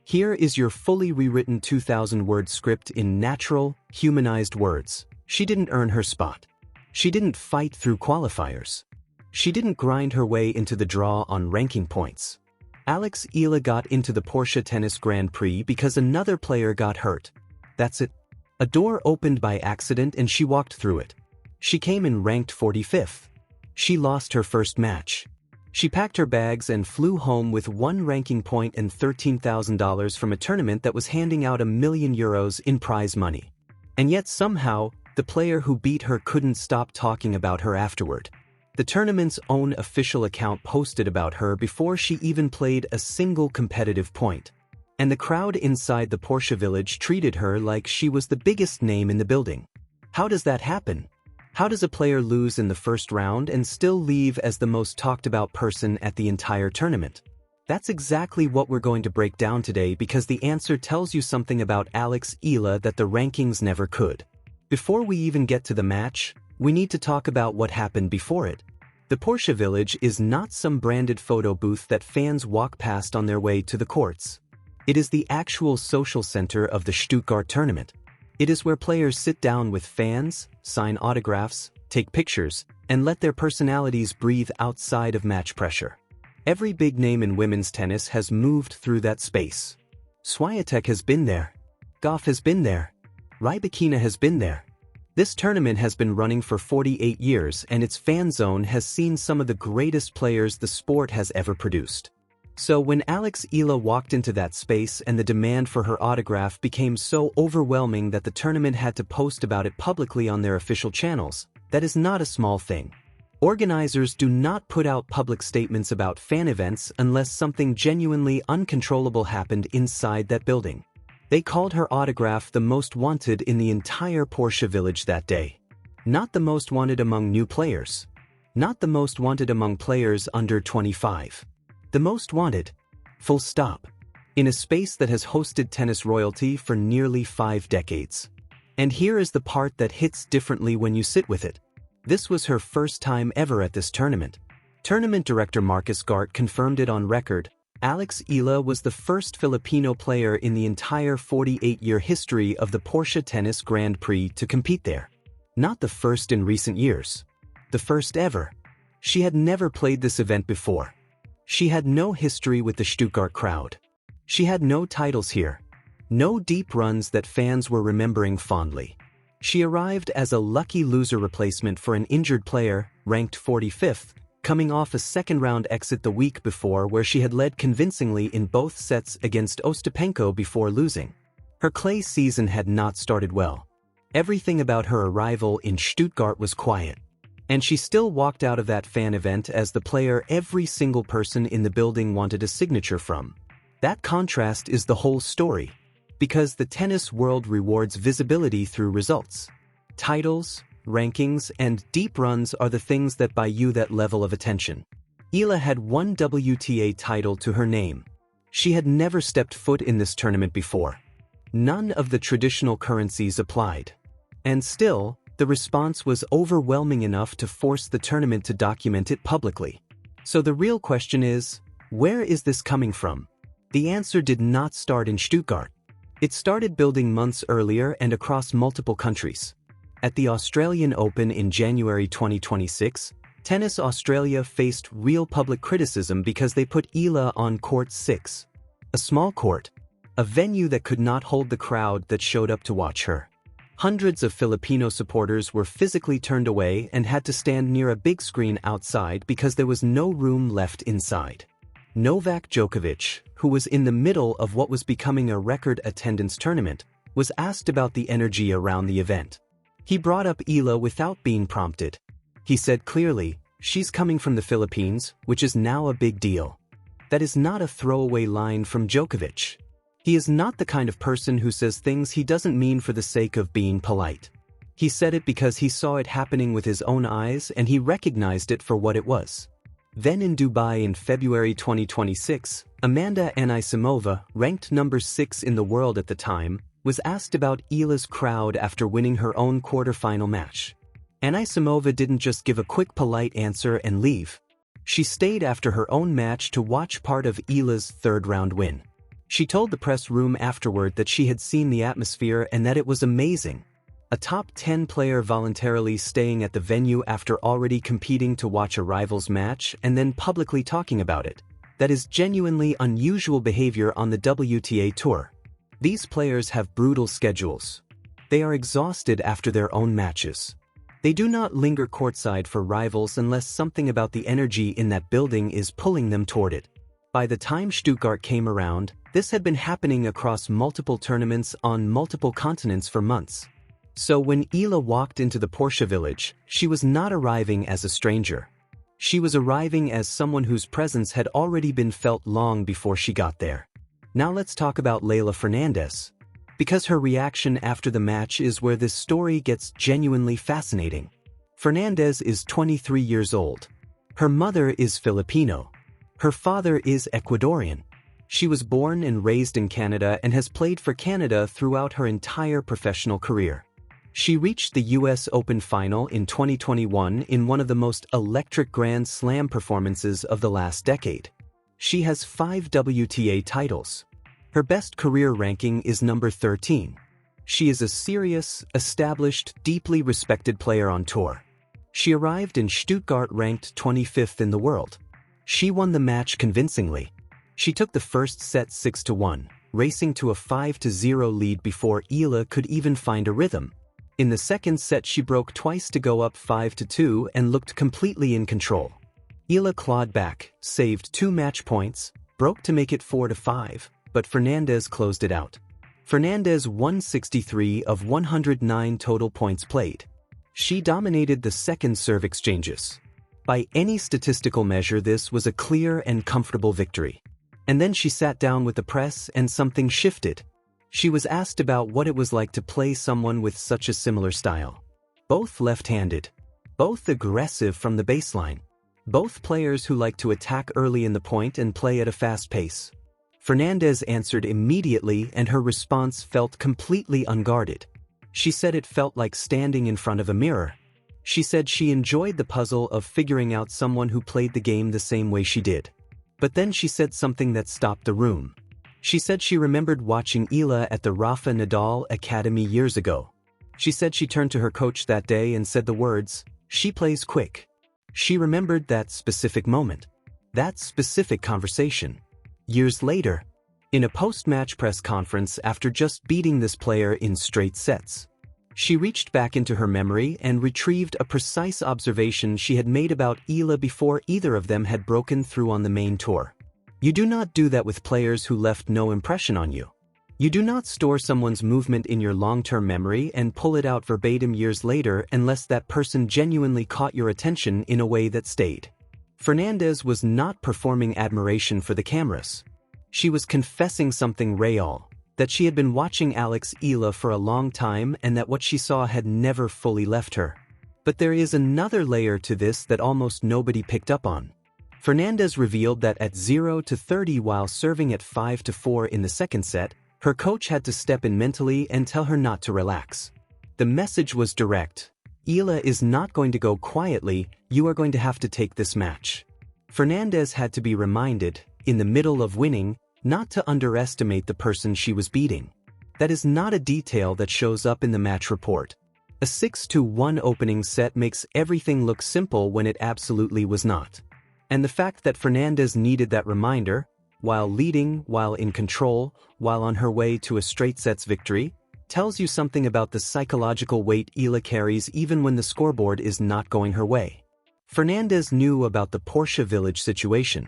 Here is your fully rewritten 2,000-word script in natural, humanized words. She didn't earn her spot. She didn't fight through qualifiers. She didn't grind her way into the draw on ranking points. Alex Eala got into the Porsche Tennis Grand Prix because another player got hurt. That's it. A door opened by accident and she walked through it. She came in ranked 45th. She lost her first match. She packed her bags and flew home with 1 ranking point and $13,000 from a tournament that was handing out €1 million in prize money. And yet somehow, the player who beat her couldn't stop talking about her afterward. The tournament's own official account posted about her before she even played a single competitive point. And the crowd inside the Porsche Village treated her like she was the biggest name in the building. How does that happen? How does a player lose in the first round and still leave as the most talked about person at the entire tournament? That's exactly what we're going to break down today, because the answer tells you something about Alex Eala that the rankings never could. Before we even get to the match, we need to talk about what happened before it. The Porsche Village is not some branded photo booth that fans walk past on their way to the courts. It is the actual social center of the Stuttgart tournament. It is where players sit down with fans, sign autographs, take pictures, and let their personalities breathe outside of match pressure. Every big name in women's tennis has moved through that space. Swiatek has been there. Goff has been there. Rybakina has been there. This tournament has been running for 48 years, and its fan zone has seen some of the greatest players the sport has ever produced. So when Alex Eala walked into that space and the demand for her autograph became so overwhelming that the tournament had to post about it publicly on their official channels, that is not a small thing. Organizers do not put out public statements about fan events unless something genuinely uncontrollable happened inside that building. They called her autograph the most wanted in the entire Porsche Village that day. Not the most wanted among new players. Not the most wanted among players under 25. The most wanted. Full stop. In a space that has hosted tennis royalty for nearly 5 decades. And here is the part that hits differently when you sit with it. This was her first time ever at this tournament. Tournament director Marcus Gart confirmed it on record. Alex Eala was the first Filipino player in the entire 48-year history of the Porsche Tennis Grand Prix to compete there. Not the first in recent years. The first ever. She had never played this event before. She had no history with the Stuttgart crowd. She had no titles here. No deep runs that fans were remembering fondly. She arrived as a lucky loser replacement for an injured player, ranked 45th, coming off a second-round exit the week before where she had led convincingly in both sets against Ostapenko before losing. Her clay season had not started well. Everything about her arrival in Stuttgart was quiet. And she still walked out of that fan event as the player every single person in the building wanted a signature from. That contrast is the whole story. Because the tennis world rewards visibility through results. Titles, rankings, and deep runs are the things that buy you that level of attention. Eala had 1 WTA title to her name. She had never stepped foot in this tournament before. None of the traditional currencies applied. And still, the response was overwhelming enough to force the tournament to document it publicly. So the real question is, where is this coming from? The answer did not start in Stuttgart. It started building months earlier and across multiple countries. At the Australian Open in January 2026, Tennis Australia faced real public criticism because they put Eala on court 6. A small court. A venue that could not hold the crowd that showed up to watch her. Hundreds of Filipino supporters were physically turned away and had to stand near a big screen outside because there was no room left inside. Novak Djokovic, who was in the middle of what was becoming a record attendance tournament, was asked about the energy around the event. He brought up Eala without being prompted. He said clearly, "She's coming from the Philippines, which is now a big deal." That is not a throwaway line from Djokovic. He is not the kind of person who says things he doesn't mean for the sake of being polite. He said it because he saw it happening with his own eyes and he recognized it for what it was. Then in Dubai in February 2026, Amanda Anisimova, ranked number 6 in the world at the time, was asked about Eala's crowd after winning her own quarterfinal match. Anisimova didn't just give a quick polite answer and leave. She stayed after her own match to watch part of Eala's third-round win. She told the press room afterward that she had seen the atmosphere and that it was amazing. A top 10 player voluntarily staying at the venue after already competing to watch a rival's match and then publicly talking about it. That is genuinely unusual behavior on the WTA Tour. These players have brutal schedules. They are exhausted after their own matches. They do not linger courtside for rivals unless something about the energy in that building is pulling them toward it. By the time Stuttgart came around, this had been happening across multiple tournaments on multiple continents for months. So when Eala walked into the Porsche Village, she was not arriving as a stranger. She was arriving as someone whose presence had already been felt long before she got there. Now let's talk about Leylah Fernandez. Because her reaction after the match is where this story gets genuinely fascinating. Fernandez is 23 years old. Her mother is Filipino. Her father is Ecuadorian. She was born and raised in Canada and has played for Canada throughout her entire professional career. She reached the US Open final in 2021 in one of the most electric Grand Slam performances of the last decade. She has 5 WTA titles. Her best career ranking is number 13. She is a serious, established, deeply respected player on tour. She arrived in Stuttgart ranked 25th in the world. She won the match convincingly. She took the first set 6-1, racing to a 5-0 lead before Eala could even find a rhythm. In the second set she broke twice to go up 5-2 and looked completely in control. Eala clawed back, saved 2 match points, broke to make it 4-5, but Fernandez closed it out. Fernandez won 63 of 109 total points played. She dominated the second serve exchanges. By any statistical measure this was a clear and comfortable victory. And then she sat down with the press and something shifted. She was asked about what it was like to play someone with such a similar style. Both left-handed. Both aggressive from the baseline. Both players who like to attack early in the point and play at a fast pace. Fernandez answered immediately and her response felt completely unguarded. She said it felt like standing in front of a mirror. She said she enjoyed the puzzle of figuring out someone who played the game the same way she did. But then she said something that stopped the room. She said she remembered watching Eala at the Rafa Nadal Academy years ago. She said she turned to her coach that day and said the words, "She plays quick." She remembered that specific moment. That specific conversation. Years later, in a post-match press conference after just beating this player in straight sets, she reached back into her memory and retrieved a precise observation she had made about Eala before either of them had broken through on the main tour. You do not do that with players who left no impression on you. You do not store someone's movement in your long-term memory and pull it out verbatim years later unless that person genuinely caught your attention in a way that stayed. Fernandez was not performing admiration for the cameras. She was confessing something real, that she had been watching Alex Eala for a long time and that what she saw had never fully left her. But there is another layer to this that almost nobody picked up on. Fernandez revealed that at 0-30 while serving at 5-4 in the second set, her coach had to step in mentally and tell her not to relax. The message was direct. Eala is not going to go quietly, you are going to have to take this match. Fernandez had to be reminded, in the middle of winning, not to underestimate the person she was beating. That is not a detail that shows up in the match report. A 6-1 opening set makes everything look simple when it absolutely was not. And the fact that Fernandez needed that reminder, while leading, while in control, while on her way to a straight sets victory, tells you something about the psychological weight Eala carries even when the scoreboard is not going her way. Fernandez knew about the Porsche Village situation.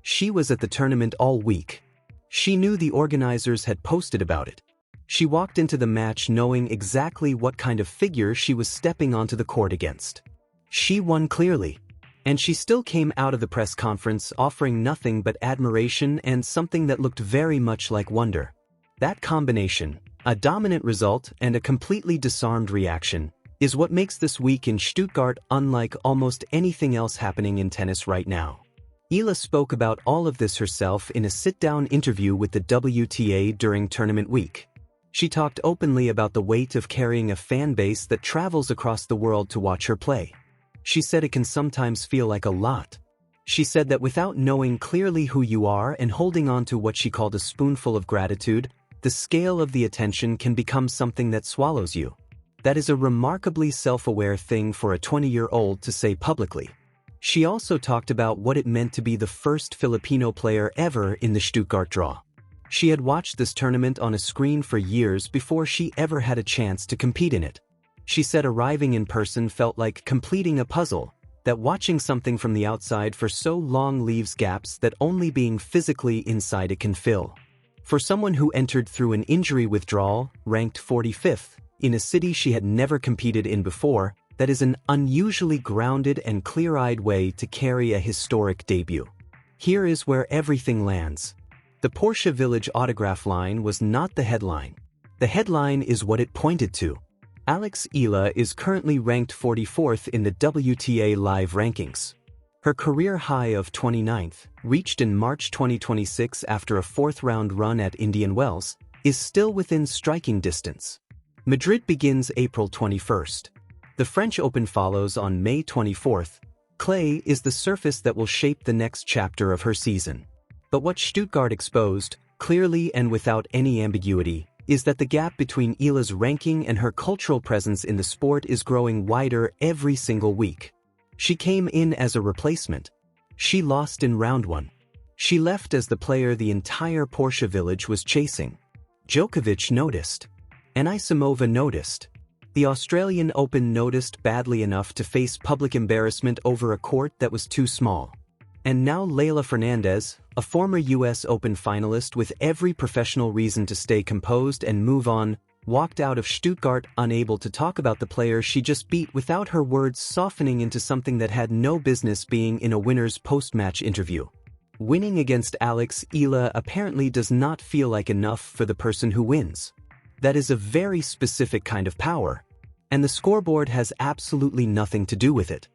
She was at the tournament all week. She knew the organizers had posted about it. She walked into the match knowing exactly what kind of figure she was stepping onto the court against. She won clearly. And she still came out of the press conference offering nothing but admiration and something that looked very much like wonder. That combination, a dominant result and a completely disarmed reaction, is what makes this week in Stuttgart unlike almost anything else happening in tennis right now. Eala spoke about all of this herself in a sit-down interview with the WTA during tournament week. She talked openly about the weight of carrying a fan base that travels across the world to watch her play. She said it can sometimes feel like a lot. She said that without knowing clearly who you are and holding on to what she called a spoonful of gratitude, the scale of the attention can become something that swallows you. That is a remarkably self-aware thing for a 20-year-old to say publicly. She also talked about what it meant to be the first Filipino player ever in the Stuttgart draw. She had watched this tournament on a screen for years before she ever had a chance to compete in it. She said arriving in person felt like completing a puzzle, that watching something from the outside for so long leaves gaps that only being physically inside it can fill. For someone who entered through an injury withdrawal, ranked 45th, in a city she had never competed in before, that is an unusually grounded and clear-eyed way to carry a historic debut. Here is where everything lands. The Porsche Village autograph line was not the headline. The headline is what it pointed to. Alex Eala is currently ranked 44th in the WTA Live rankings. Her career high of 29th, reached in March 2026 after a fourth-round run at Indian Wells, is still within striking distance. Madrid begins April 21st. The French Open follows on May 24th. Clay is the surface that will shape the next chapter of her season. But what Stuttgart exposed, clearly and without any ambiguity, is that the gap between Eala's ranking and her cultural presence in the sport is growing wider every single week. She came in as a replacement. She lost in round 1. She left as the player the entire Porsche Village was chasing. Djokovic noticed. Anisimova noticed. The Australian Open noticed badly enough to face public embarrassment over a court that was too small. And now Leylah Fernandez, a former US Open finalist with every professional reason to stay composed and move on, walked out of Stuttgart unable to talk about the player she just beat without her words softening into something that had no business being in a winner's post-match interview. Winning against Alex Eala apparently does not feel like enough for the person who wins. That is a very specific kind of power, and the scoreboard has absolutely nothing to do with it.